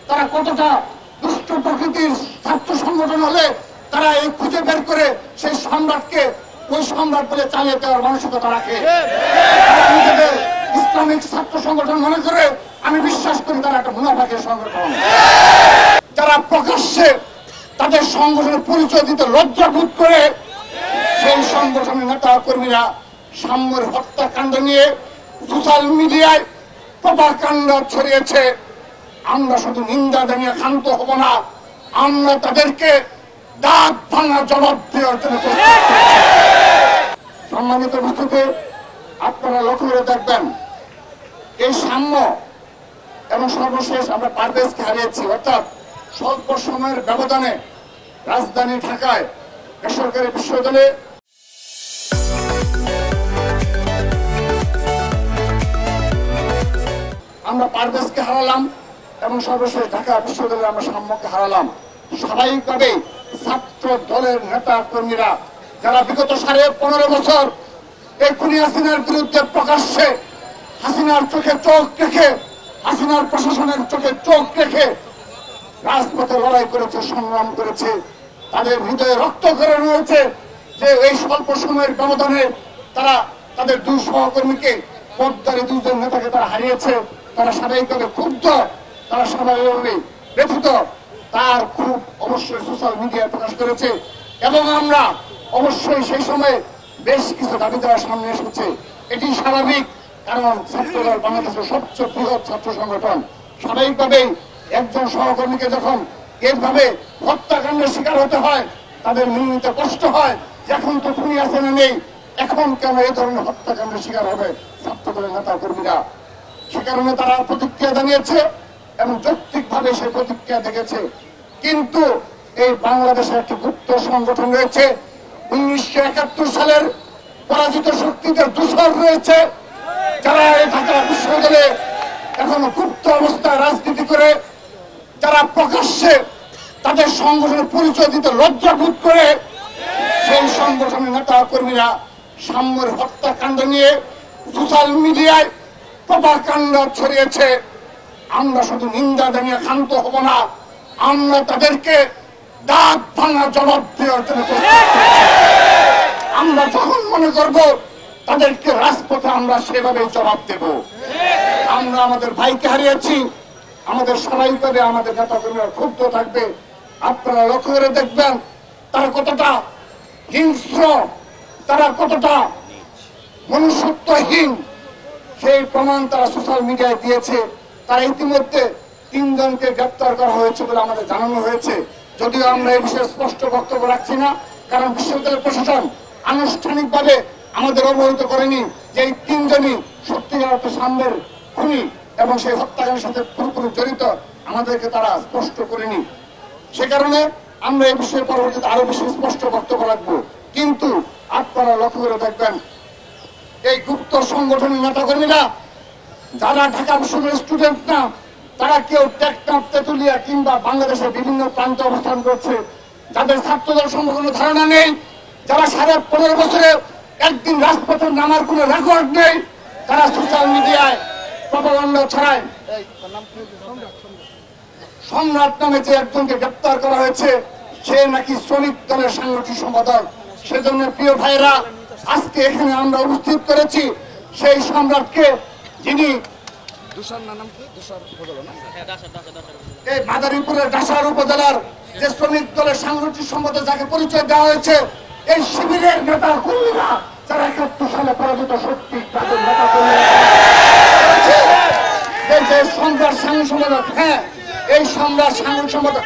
তারা কতটা দুষ্ট প্রকৃতির ছাত্র সংগঠন হলে তারা এই খুঁজে বের করে সেই সম্রাটকে ওই সম্রাট বলে চালিয়ে দেওয়ার মানসিকতা রাখে। নিজেদের ইসলামিক ছাত্র সংগঠন মনে করে আমি বিশ্বাস করি তারা একটা মুনাফাকের সংগঠন। যারা প্রকাশ্যে তাদের সংগঠনের পরিচয় দিতে লজ্জাবোধ করে সেই সংগঠনের নেতা কর্মীরা সাম্যের হত্যাকাণ্ড নিয়ে সোশ্যাল মিডিয়ায় প্রপাগান্ডা ছড়িয়েছে। আমরা শুধু নিন্দা জানিয়ে ক্ষান্ত হব না, আমরা তাদেরকে দাঁত ভাঙা জবাব দেওয়ার জন্য। সম্মানিত উপস্থিতি, আপনারা লক্ষ্য করে দেখবেন এই সাম্য এবং সর্বশেষ আমরা পারভেজকে হারিয়েছি। অর্থাৎ স্বল্প সময়ের ব্যবধানে রাজধানী ঢাকায় বেসরকারি বিশ্ববিদ্যালয়ে আমরা পারভেজকে হারালাম এবং সর্বশেষ ঢাকা বিশ্ববিদ্যালয়ে আমরা সাম্যকে হারালাম। স্বাভাবিকভাবে ছাত্র দলের নেতা কর্মীরা যারা বিগত 15.5 বছর এই খুনি হাসিনার বিরুদ্ধে প্রকাশ্যে হাসিনার চোখে চোখ রেখে, হাসিনার প্রশাসনের চোখে চোখ রেখে রাজপথে লড়াই করেছে, সংগ্রাম করেছে, তাদের হৃদয়ে রক্তক্ষরণ হয়েছে যে এই স্বল্প সময়ের ব্যবধানে তারা তাদের 2 সহকর্মীকে, পদ্মারে 2 জন নেতাকে তারা হারিয়েছে। তারা স্বাভাবিকভাবে ক্ষুব্ধ, তারা স্বাভাবিকভাবে ব্যথিত। তার খুব অবশ্যই সোশ্যাল মিডিয়ায় প্রকাশ করেছে এবং আমরা অবশ্যই সেই সময় বেশ কিছু দাবি দেওয়ার সামনে এসেছে। এটি স্বাভাবিক, কারণ ছাত্রদল বাংলাদেশের সবচেয়ে বৃহৎ ছাত্র সংগঠন। স্বাভাবিকভাবেই একজন সহকর্মীকে যখন এইভাবে হত্যাকাণ্ডের শিকার হতে হয় তাদের মেনে নিতে কষ্ট হয়। এখন তো খুনি হাসিনা নেই, এখন কেন এই ধরনের হত্যাকাণ্ডের শিকার হবে ছাত্রদলের নেতা কর্মীরা? সে কারণে তারা প্রতিক্রিয়া জানিয়েছে এবং যৌক্তিকভাবে সে প্রতিক্রিয়া দেখেছে। কিন্তু এই বাংলাদেশে একটি গুপ্ত সংগঠন রয়েছে, 1971 সালের পরাজিত শক্তিদের দূষর রয়েছে, যারা এই ঢাকা বিশ্ববিদ্যালয়ে এখনো গুপ্ত অবস্থায় রাজনীতি করে, যারা প্রকাশ্যে তাদের সংগঠনের পরিচয় দিতে লজ্জাবোধ করে সেই সংগঠনের নেতা কর্মীরা সাম্যের হত্যাকাণ্ড নিয়ে সোশ্যাল মিডিয়ায় প্রপাগান্ডা ছড়িয়েছে। আমরা শুধু নিন্দা জানিয়ে ক্ষান্ত হব না, আমরা তাদেরকে দাঁত ভাঙা জবাব দেওয়ার জন্য। আমরা যখন মনে করব তাদেরকে রাজপথে আমরা সেভাবে জবাব দেব। আমরা আমাদের ভাইকে হারিয়েছি, আমাদের স্বাভাবিকভাবে আমাদের নেতা কর্মীরা ক্ষুব্ধ থাকবে। আপনারা লক্ষ্য করে দেখবেন তারা কতটা হিংস্র, তারা কতটা মনুষ্যত্বহীন, সেই প্রমাণ তারা সোশ্যাল মিডিয়ায় দিয়েছে। তারা ইতিমধ্যে 3 জনকে গ্রেপ্তার করা হয়েছে বলে আমাদের জানানো হয়েছে। যদিও আমরা এই বিষয়ে স্পষ্ট বক্তব্য রাখছি না, কারণ বিশ্ববিদ্যালয় প্রশাসন আনুষ্ঠানিকভাবে আমাদের অবহিত করেনি যে এই 3 জনই সত্যিকার অর্থে সাম্যের খুনি এবং সেই হত্যাকাণ্ডের সাথে পুরোপুরি জড়িত আমাদেরকে তারা স্পষ্ট করেনি। সে কারণে আমরা এই বিষয়ে পরবর্তীতে আরো বেশি স্পষ্ট বক্তব্য রাখবো। কিন্তু আপনারা লক্ষ্য করে দেখবেন এই গুপ্ত সংগঠনের নেতা কর্মীরা যারা ঢাকা বিশ্ববিদ্যালয়ের স্টুডেন্ট না, তারা কেউ টেকনাফ, তেতুলিয়া কিংবা বাংলাদেশের বিভিন্ন প্রান্তে অবস্থান করছে, যাদের ছাত্রদল সম্পর্কে কোনো ধারণা নেই, যারা 15.5 বছরে একদিন রাজপথে নামার কোনো রেকর্ড নেই, তারা সোশ্যাল মিডিয়ায় প্রপাগান্ডা ছড়ায়। সম্রাট নামে যে একজনকে গ্রেপ্তার করা হয়েছে, সে নাকি শ্রমিক দলের সাংগঠনিক সম্পাদক। সেজন্য প্রিয় ভাইরা, আজকে এখানে আমরা উপস্থিত করেছি সেই সম্রাটকে, যিনি এই মাদারীপুরের ডাসার উপজেলার যে শ্রমিক দলের সাংগঠনিক সম্পাদক যাকে পরিচয় দেওয়া হয়েছে, এই শিবিরের নেতা কর্মীরা যারা 71 সালে পরাজিত শক্তি তাদের নেতা কর্মীরা সম্রাট সাংগঠনিক সম্পাদক। হ্যাঁ, এই সম্রাট সাংগঠনিক সম্পাদক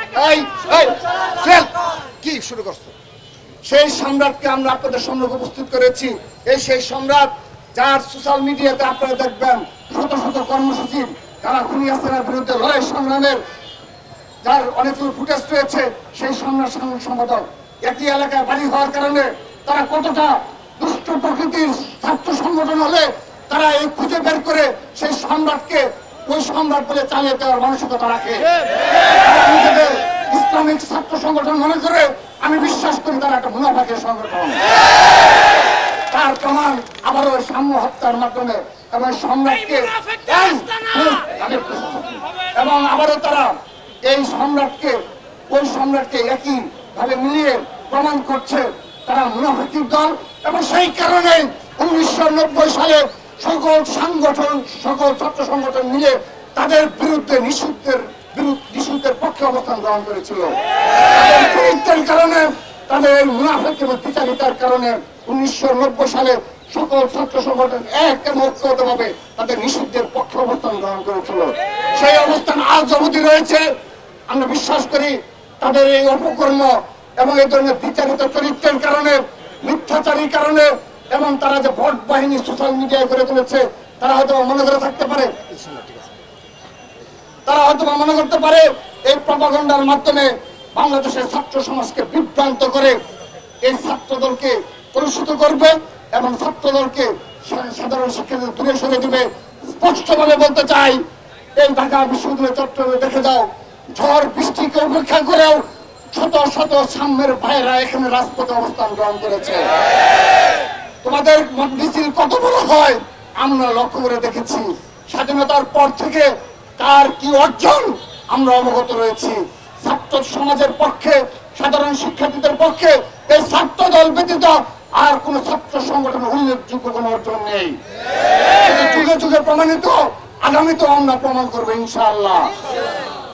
কি শুরু করছে, সেই সম্রাটকে আমরা আপনাদের সম্মুখে উপস্থিত করেছি। এই সেই সম্রাট যার সোশ্যাল মিডিয়াতে আপনারা দেখবেন শত শত কর্মসূচি, যারা খুনি হাসিনার বিরুদ্ধে লড়াই সংগ্রামের যার অনেকগুলো ফুটেজ রয়েছে, সেই সম্রাট সাংগঠনিক সম্পাদক। একই এলাকায় বাড়ি হওয়ার কারণে তারা কতটা দুষ্ট প্রকৃতির ছাত্র সংগঠন হলে তারা এই খুঁজে বের করে সেই সম্রাটকে ওই সম্রাট বলে চালিয়ে দেওয়ার মানসিকতা রাখে। নিজেদের ইসলামিক ছাত্র সংগঠন মনে করে আমি বিশ্বাস করি তারা একটা মুনাফাকের সংগঠন। তার প্রমাণ আবারও সাম্য হত্যার মাধ্যমে এবং সম্রাটকে এবং আবারও তারা এই সম্রাটকে ওই সম্রাটকে একই ভাবে মিলিয়ে প্রমাণ করছে তারা মুনাফিকের দল। এবং সেই কারণে 1990 সালে সকল সংগঠন সকল ছাত্র সংগঠন মিলে তাদের বিরুদ্ধে নিষিদ্ধের পক্ষে অবস্থান গ্রহণ করেছিল। তাদের চরিত্রের কারণে তাদের মুনাফিক এবং বিচারিতার কারণে 1990 সালে সকল ছাত্র সংগঠন এক এবং ঐক্যবদ্ধভাবে তাদের নিষিদ্ধের পক্ষে অবস্থান গ্রহণ করেছিল। সেই অবস্থান আজ অবধি রয়েছে। আমরা বিশ্বাস করি তাদের এই অপকর্ম এবং এই ধরনের বিচারিত চরিত্রের কারণে, মিথ্যাচারীর কারণে এবং তারা যে ভোট বাহিনী সোশ্যাল মিডিয়ায় করে তুলেছে, তারা হয়তো মনে করে থাকতে পারে এই প্রপাগান্ডার মাধ্যমে বাংলাদেশের ছাত্র সমাজকে বিভ্রান্ত করে এই ছাত্র দলকে কলুষিত করবে এবং ছাত্র দলকে সাধারণ শিক্ষার্থীদের দূরে সরে দিবে। স্পষ্টভাবে বলতে চাই, এই ঢাকা বিশ্ববিদ্যালয় চত্বরে দেখে যাও, ঝড় বৃষ্টিকে উপেক্ষা করেও শত শত সাম্যের ভাইয়েরা এখানে রাজপথে অবস্থান গ্রহণ করেছে। তোমাদের মিছিল কত বড় হয় আমরা লক্ষ্য করে দেখেছি। স্বাধীনতার পর থেকে কার কি অর্জন আমরা অবগত রয়েছি। ছাত্র সমাজের পক্ষে, সাধারণ শিক্ষার্থীদের পক্ষে এই ছাত্র দল ব্যতীত আর কোন ছাত্র সংগঠনের উল্লেখযোগ্য কোন অর্জন নেই। যুগে যুগে প্রমাণিত, আগামীতেও আমরা প্রমাণ করবো ইনশাআল্লাহ।